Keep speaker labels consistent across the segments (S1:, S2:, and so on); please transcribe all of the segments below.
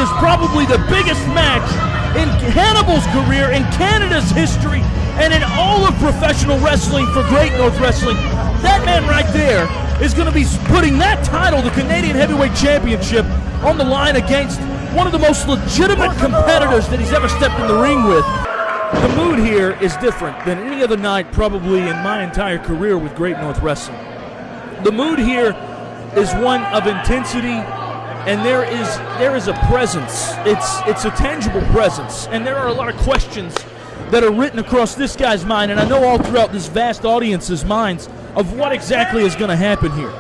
S1: is probably the biggest match in Hannibal's career, in Canada's history, and in all of professional wrestling for Great North Wrestling. That man right there is going to be putting that title, the Canadian Heavyweight Championship, on the line against one of the most legitimate competitors that he's ever stepped in the ring with. The mood here is different than any other night probably in my entire career with Great North Wrestling. The mood here is one of intensity, and there is a presence. It's a tangible presence, and there are a lot of questions that are written across this guy's mind, and I know all throughout this vast audience's minds, of what exactly is going to happen here.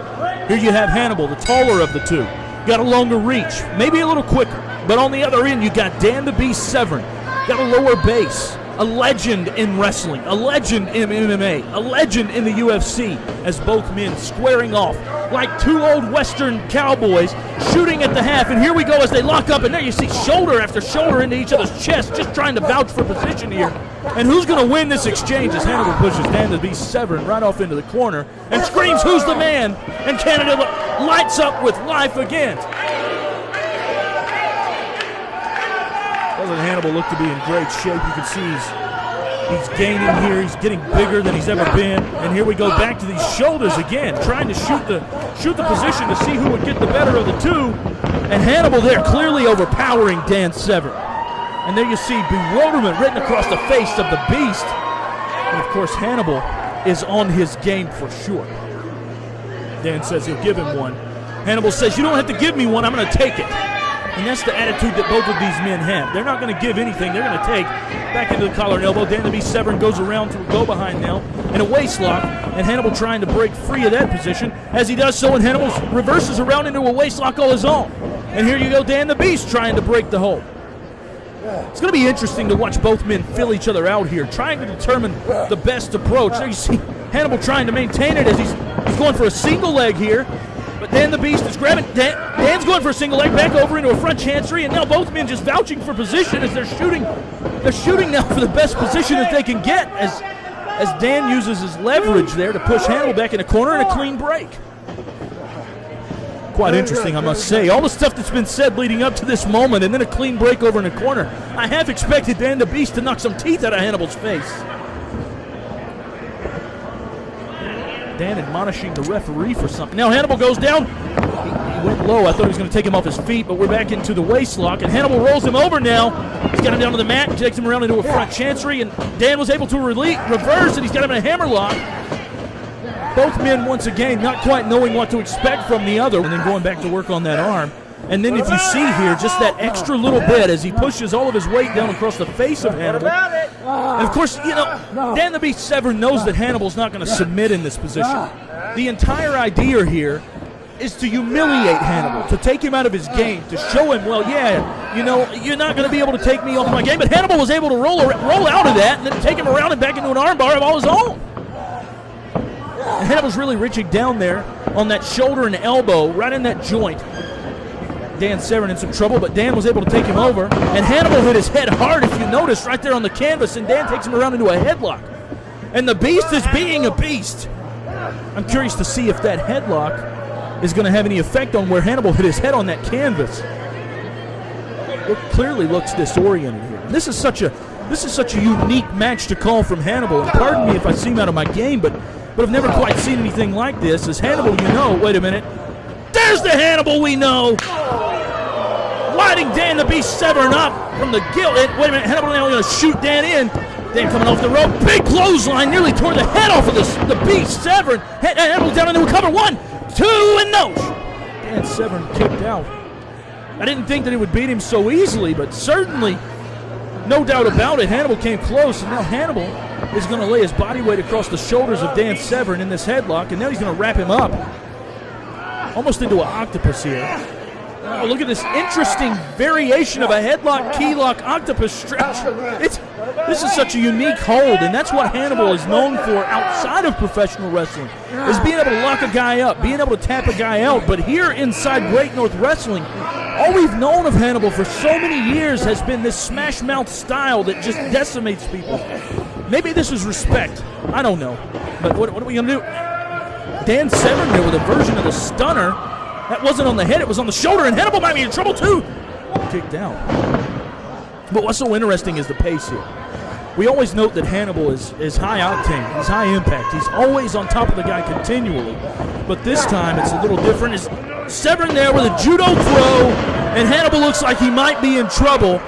S1: Here you have Hannibal, the taller of the two, got a longer reach, maybe a little quicker, but on the other end you got Dan the Beast Severn, got a lower base, a legend in wrestling, a legend in MMA, a legend in the UFC, as both men squaring off like two old Western cowboys shooting at the half. And here we go as they lock up, and there you see shoulder after shoulder into each other's chest, just trying to vouch for position here. And who's going to win this exchange as Hannibal pushes Dan the Beast Severn right off into the corner and screams, "Who's the man?" And Canada lights up with life again. Doesn't Hannibal look to be in great shape? You can see he's gaining here. He's getting bigger than he's ever been. And here we go back to these shoulders again, trying to shoot the position to see who would get the better of the two. And Hannibal there clearly overpowering Dan Severn. And there you see bewilderment written across the face of the Beast. And of course Hannibal is on his game for sure. Dan says he'll give him one. Hannibal says, "You don't have to give me one, I'm going to take it." And that's the attitude that both of these men have. They're not going to give anything. They're going to take back into the collar and elbow. Dan the Beast Severn goes around to a go-behind now in a waist lock, and Hannibal trying to break free of that position. As he does so, and Hannibal reverses around into a waist lock all his own. And here you go, Dan the Beast trying to break the hold. It's going to be interesting to watch both men fill each other out here, trying to determine the best approach. There you see Hannibal trying to maintain it as he's going for a single leg here. But Dan the Beast is grabbing. Dan's going for a single leg back over into a front chancery, and now both men just vouching for position as they're shooting. They're shooting now for the best position that they can get as Dan uses his leverage there to push Hannibal back in the corner and a clean break. Quite interesting, I must say. All the stuff that's been said leading up to this moment, and then a clean break over in the corner. I have expected Dan the Beast to knock some teeth out of Hannibal's face. Dan admonishing the referee for something. Now Hannibal goes down. He went low. I thought he was going to take him off his feet, but we're back into the waist lock, and Hannibal rolls him over now. He's got him down to the mat, takes him around into a front chancery, and Dan was able to reverse, and he's got him in a hammer lock. Both men, once again, not quite knowing what to expect from the other, and then going back to work on that arm. And then if you see here, just that extra little bit as he pushes all of his weight down across the face of Hannibal. And of course, you know, Dan the Beast Severn knows that Hannibal's not going to submit in this position. The entire idea here is to humiliate Hannibal, to take him out of his game, to show him, well, yeah, you know, you're not going to be able to take me off my game. But Hannibal was able to roll out of that and then take him around and back into an armbar of all his own. And Hannibal's really reaching down there on that shoulder and elbow, right in that joint. Dan Severn in some trouble, but Dan was able to take him over, and Hannibal hit his head hard, if you notice, right there on the canvas, and Dan takes him around into a headlock. And the Beast is being a beast. I'm curious to see if that headlock is going to have any effect on where Hannibal hit his head on that canvas. It clearly looks disoriented here. And this is such a unique match to call from Hannibal, and pardon me if I seem out of my game, but I've never quite seen anything like this. As Hannibal, you know, wait a minute, there's the Hannibal we know! Lighting Dan the Beast Severn up from the gill. Wait a minute, Hannibal now going to shoot Dan in. Dan coming off the rope. Big clothesline, nearly tore the head off of the Beast Severn. Hannibal down into a cover. 1, 2, and no. Dan Severn kicked out. I didn't think that it would beat him so easily, but certainly, no doubt about it, Hannibal came close, and now Hannibal is going to lay his body weight across the shoulders of Dan Severn in this headlock, and now he's going to wrap him up almost into an octopus here. Oh, look at this interesting variation of a headlock, keylock, octopus stretch. This is such a unique hold, and that's what Hannibal is known for outside of professional wrestling, is being able to lock a guy up, being able to tap a guy out. But here inside Great North Wrestling, all we've known of Hannibal for so many years has been this smash mouth style that just decimates people. Maybe this is respect. I don't know. But what are we going to do? Dan Severn there with a version of the stunner. That wasn't on the head, it was on the shoulder, and Hannibal might be in trouble too. kicked out. But what's so interesting is the pace here. We always note that Hannibal is high octane. He's high impact. He's always on top of the guy continually. But this time it's a little different. It's Severn there with a judo throw, and Hannibal looks like he might be in trouble.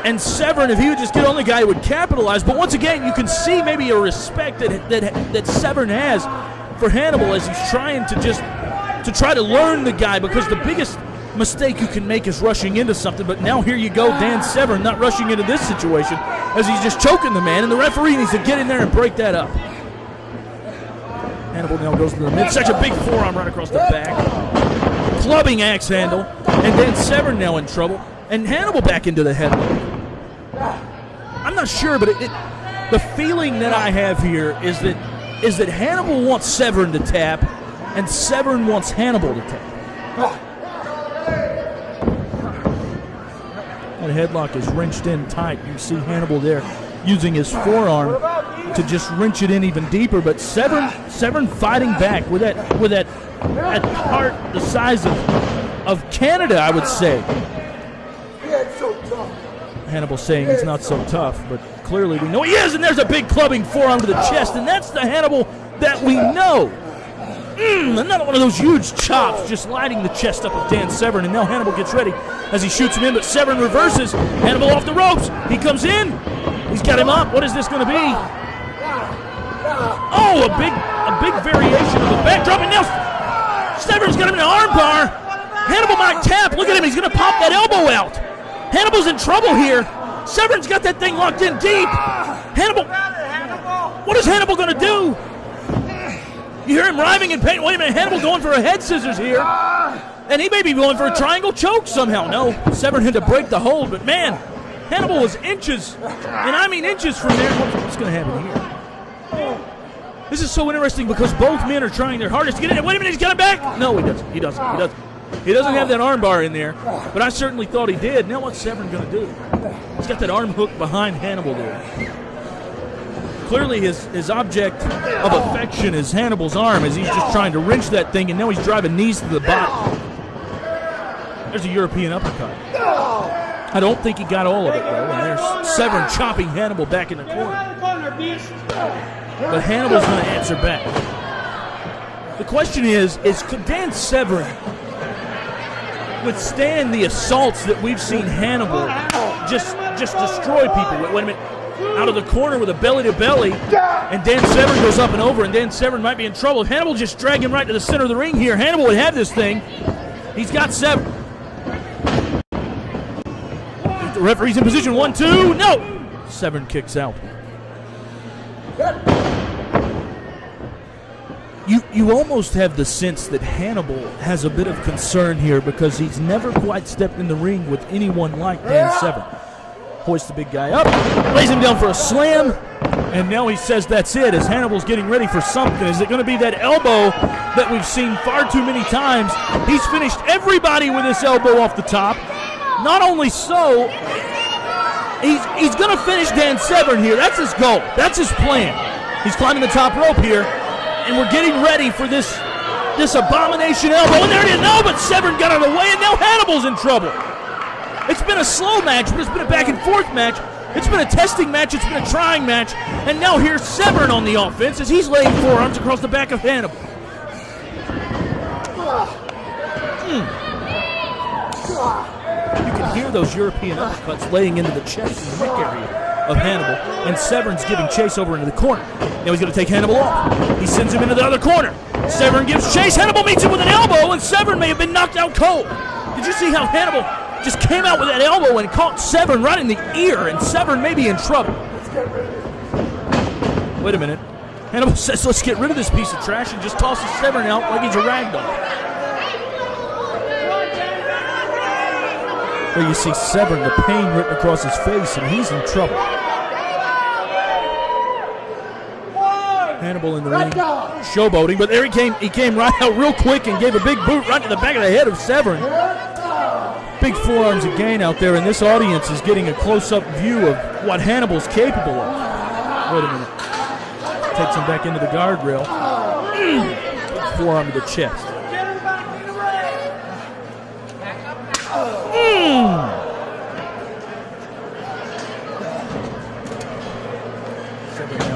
S1: And Severn, if he would just get on the guy, would capitalize. But once again, you can see maybe a respect that Severn has for Hannibal as he's trying to try to learn the guy, because the biggest mistake you can make is rushing into something. But now here you go, Dan Severn not rushing into this situation as he's just choking the man, and the referee needs to get in there and break that up. Hannibal now goes to the midsection, big forearm right across the back, clubbing axe handle, and Dan Severn now in trouble, and Hannibal back into the headlock. I'm not sure, but the feeling that I have here is that Hannibal wants Severn to tap, and Severn wants Hannibal to tap. That headlock is wrenched in tight. You see Hannibal there using his forearm to just wrench it in even deeper. But Severn fighting back with that heart the size of Canada, I would say. Hannibal saying he's not so tough, but clearly we know he is. And there's a big clubbing forearm to the chest, and that's the Hannibal that we know. Another one of those huge chops just lighting the chest up of Dan Severn, and now Hannibal gets ready as he shoots him in, but Severn reverses. Hannibal off the ropes. He comes in. He's got him up. What is this going to be? Oh, a big variation of the backdrop, and now Severn's got him in an arm bar. Hannibal might tap. Look at him. He's going to pop that elbow out. Hannibal's in trouble here. Severn's got that thing locked in deep. Hannibal. What is Hannibal going to do? You hear him writhing in pain. Wait a minute, Hannibal going for a head scissors here. And he may be going for a triangle choke somehow. No, Severn had to break the hold, but man, Hannibal was inches, and I mean inches from there. What's going to happen here? This is so interesting because both men are trying their hardest to get in. Wait a minute, he's got it back? No, he doesn't. He doesn't have that arm bar in there, but I certainly thought he did. Now what's Severn going to do? He's got that arm hook behind Hannibal there. Clearly his object of affection is Hannibal's arm as he's just trying to wrench that thing, and now he's driving knees to the bottom. There's a European uppercut. I don't think he got all of it, though, and there's Severn chopping Hannibal back in the corner. But Hannibal's going to answer back. The question is could Dan Severn withstand the assaults that we've seen Hannibal just destroy people? Wait a minute. Out of the corner with a belly-to-belly, and Dan Severn goes up and over, and Dan Severn might be in trouble. If Hannibal just drag him right to the center of the ring here, Hannibal would have this thing. He's got Severn. The referee's in position. 1-2. No! Severn kicks out. You almost have the sense that Hannibal has a bit of concern here because he's never quite stepped in the ring with anyone like Dan Severn. Hoists the big guy up, lays him down for a slam, and now he says that's it as Hannibal's getting ready for something. Is it going to be that elbow that we've seen far too many times? He's finished everybody with this elbow off the top. Not only so, he's going to finish Dan Severn here. That's his goal. That's his plan. He's climbing the top rope here, and we're getting ready for this abomination elbow. And there it is. No, but Severn got out of the way, and now Hannibal's in trouble. It's been a slow match, but it's been a back-and-forth match. It's been a testing match. It's been a trying match. And now here's Severn on the offense as he's laying forearms across the back of Hannibal. You can hear those European uppercuts laying into the chest and neck area of Hannibal. And Severn's giving chase over into the corner. Now he's going to take Hannibal off. He sends him into the other corner. Severn gives chase. Hannibal meets him with an elbow, and Severn may have been knocked out cold. Did you see how Hannibal just came out with that elbow and caught Severn right in the ear, and Severn may be in trouble. Wait a minute. Hannibal says, let's get rid of this piece of trash, and just tosses Severn out like he's a rag doll. There you see Severn, the pain written across his face, and he's in trouble. Hannibal in the ring, showboating, but there he came. He came right out real quick and gave a big boot right to the back of the head of Severn. Big forearms again out there, and this audience is getting a close-up view of what Hannibal's capable of. Wait a minute. Takes him back into the guardrail. Forearm to the chest.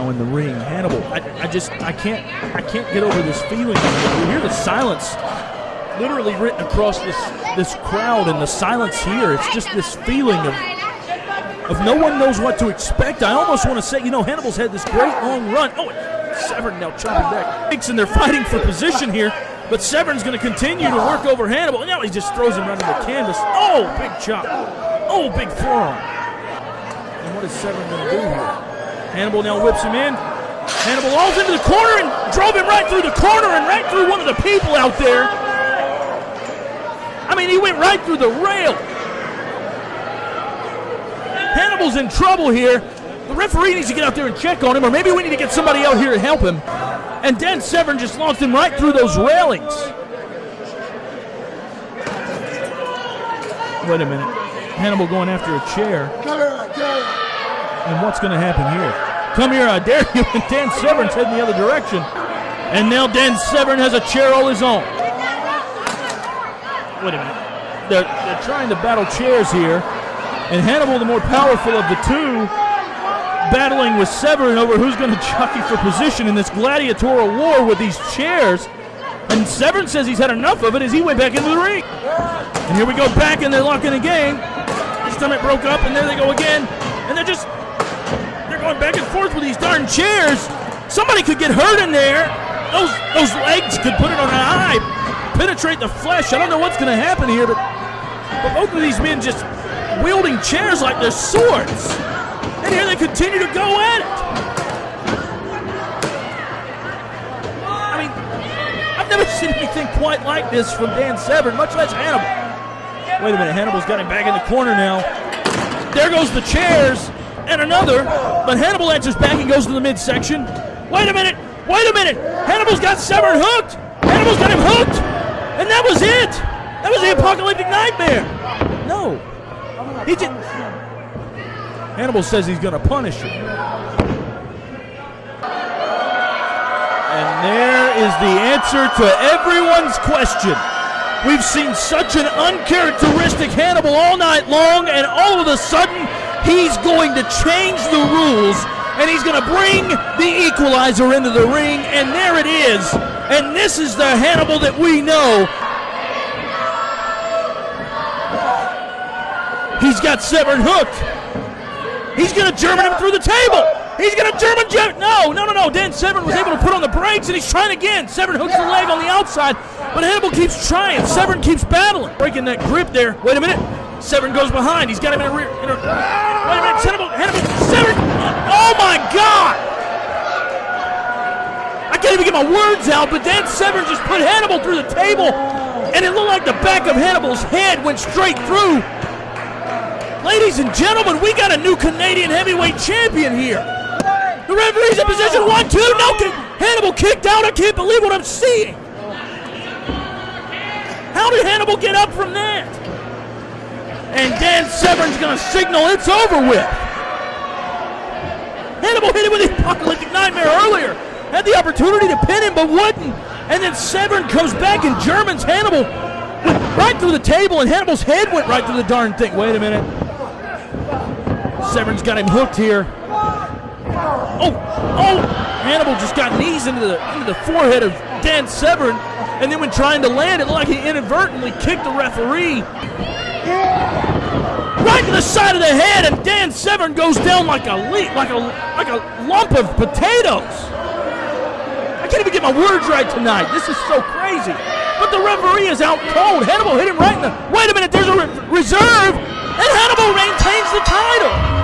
S1: now in the ring. Hannibal, I can't get over this feeling. You hear the silence literally written across this crowd, and the silence here. It's just this feeling of no one knows what to expect. I almost want to say, Hannibal's had this great long run. Oh, Severn now chopping back. And they're fighting for position here, but Severn's going to continue to work over Hannibal. And now he just throws him right on the canvas. Oh, big chop. Oh, big forearm. And what is Severn going to do here? Hannibal now whips him in. Hannibal rolls into the corner and drove him right through the corner and right through one of the people out there. I mean, he went right through the rail. Hannibal's in trouble here. The referee needs to get out there and check on him, or maybe we need to get somebody out here to help him. And Dan Severn just launched him right through those railings. Wait a minute. Hannibal going after a chair. And what's going to happen here? Come here, I dare you. And Dan Severn's heading the other direction. And now Dan Severn has a chair all his own. Wait a minute. They're trying to battle chairs here. And Hannibal, the more powerful of the two, battling with Severn over who's going to jockey for position in this gladiatorial war with these chairs. And Severn says he's had enough of it as he went back into the ring. And here we go back, and they're locking again. This time it broke up, and there they go again. And they're going back and forth with these darn chairs. Somebody could get hurt in there. Those legs could put it on an eye, penetrate the flesh. I don't know what's going to happen here, but both of these men just wielding chairs like they're swords. And here they continue to go at it. I mean, I've never seen anything quite like this from Dan Severn, much less Hannibal. Wait a minute, Hannibal's got him back in the corner now. There goes the chairs, and another, but Hannibal answers back and goes to the midsection. Wait a minute, Hannibal's got Severn hooked. Hannibal's got him hooked, and that was it. That was the apocalyptic nightmare. No, he just... Hannibal says he's going to punish him. And there is the answer to everyone's question. We've seen such an uncharacteristic Hannibal all night long, and all of a sudden, he's going to change the rules, and he's going to bring the equalizer into the ring, and there it is. And this is the Hannibal that we know. He's got Severn hooked. He's going to German him through the table. He's going to German. No. Dan Severn was able to put on the brakes, and he's trying again. Severn hooks the leg on the outside, but Hannibal keeps trying. Severn keeps battling. Breaking that grip there. Wait a minute. Severn goes behind. He's got him in a rear. Wait a minute. Hannibal. Severn. Oh, my God. I can't even get my words out, but Dan Severn just put Hannibal through the table, and it looked like the back of Hannibal's head went straight through. Ladies and gentlemen, we got a new Canadian heavyweight champion here. The referee's in position 1, 2. No, Hannibal kicked out. I can't believe what I'm seeing. How did Hannibal get up from that? And Dan Severn's going to signal it's over with. Hannibal hit him with the apocalyptic nightmare earlier. Had the opportunity to pin him, but wouldn't. And then Severn comes back and Germans Hannibal right through the table, and Hannibal's head went right through the darn thing. Wait a minute. Severn's got him hooked here. Oh! Hannibal just got knees into the forehead of Dan Severn, and then when trying to land, it looked like he inadvertently kicked the referee right to the side of the head, and Dan Severn goes down like a lump of potatoes. I can't even get my words right tonight. This is so crazy. But the referee is out cold. Hannibal hit him right in the... Wait a minute, there's a reserve, and Hannibal maintains the title.